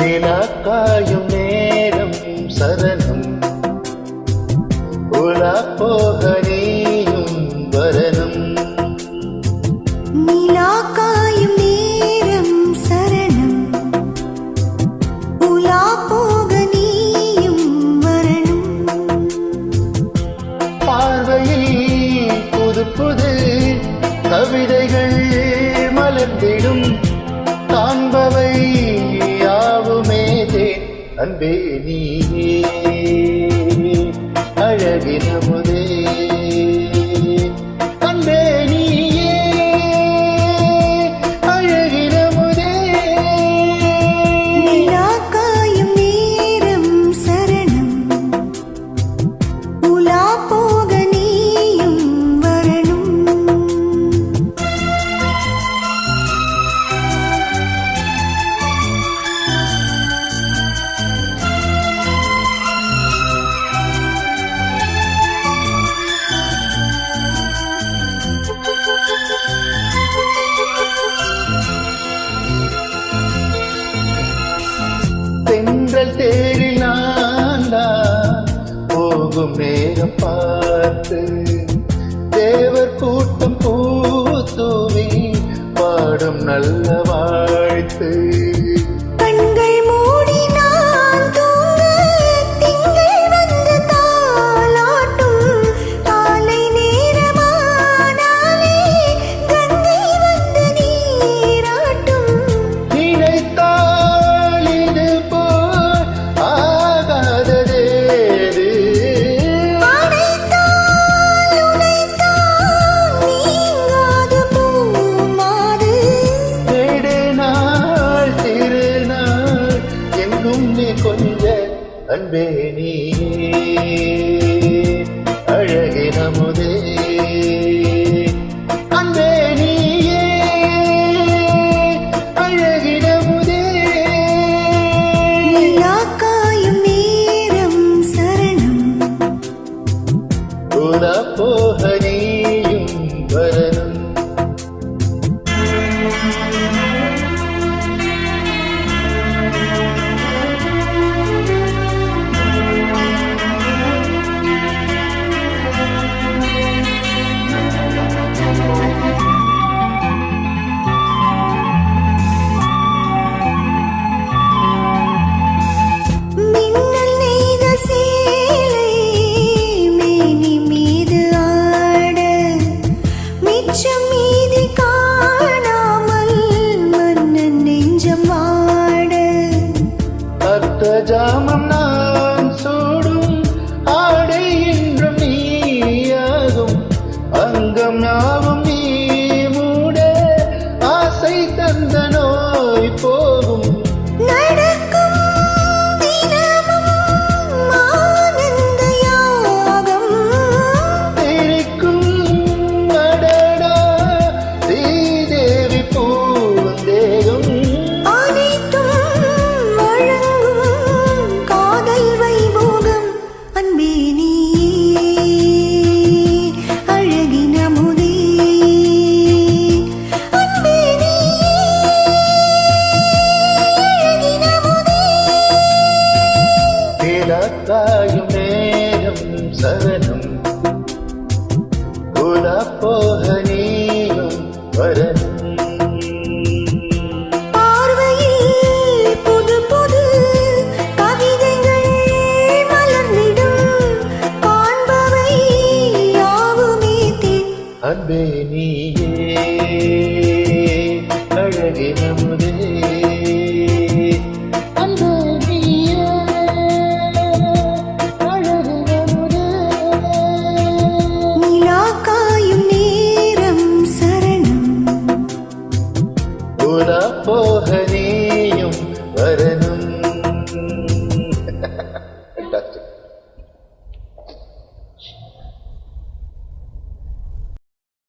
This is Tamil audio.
நிலாக்காயும் நேரம் சரணம் உலா போக நீயும் வரணும். நிலாக்காயும் நேரம் சரணம் உலா போக நீயும் வரணும். பார்வையில் புது புது கவிதைகள் மலர்ந்திடும் காண்பவை யாவுமே தேன் அன்பே நீயே அழகின முதே அன்பே நீயே அழகின முதே. நிலாக்காயும் நேரம் சரணம் உலா போக நீயும் வரணும். தென்றல் தேரில் நான்தான் போகும் நேரம் பார்த்து தேவர் கூட்டம் பூத்தூவி பாடும் நல்ல வாழ்த்து. கண்கள் மூடி நான் தூங்க திங்கள் வந்து தாலாட்டும் காலை நேரமானாலே கங்கை வந்து நீராட்டும். நினைத்தால் இது போல் ஆகாததேது அணைத்தால் உனைத்தான் நீங்காத பூமாது. நெடு நாள் திருநாள் எங்கும் நீ கொஞ்ச அன்பே நீயே அழகின முதே அன்பே நீயே அழகின முதே. நிலாக்காயும் நேரம் சரணம் உலா போக நீயும் வரணும். மின்னல் நெய்த சேலை மேனி மீது ஆட மிச்சம் மீதி காணாமல் மன்னன் நெஞ்சம் வாட. அர்த்த ஜாமம் நான் சூடும் ஆடை என்றும் நீயாகும் அங்கம் யாவும் நீ மூட ஆசை தந்த நோய் போகும். நடக்கும் தினமும் ஆனந்த யாகம் இருக்கும் அடடா ஸ்ரீதேவி பூந்தேகம். அனைத்தும் வழங்கும் காதல் வைபோகம் அன்பே நீயே அழகின முதே அன்பே நீயே அழகின முதே. நிலாக்காயும் நேரம் சரணம் உலா போக நீயும் வரணும். பார்வையில் புது புது கவிதைகள் மலர்ந்திடும் காண்பவை யாவுமே தேன் அன்பே நீயே அழகின முதே அன்பே நீயே அழகின முதே. நிலாக்காயும் நேரம் சரணம் உலா போக நீயும் வரணும்.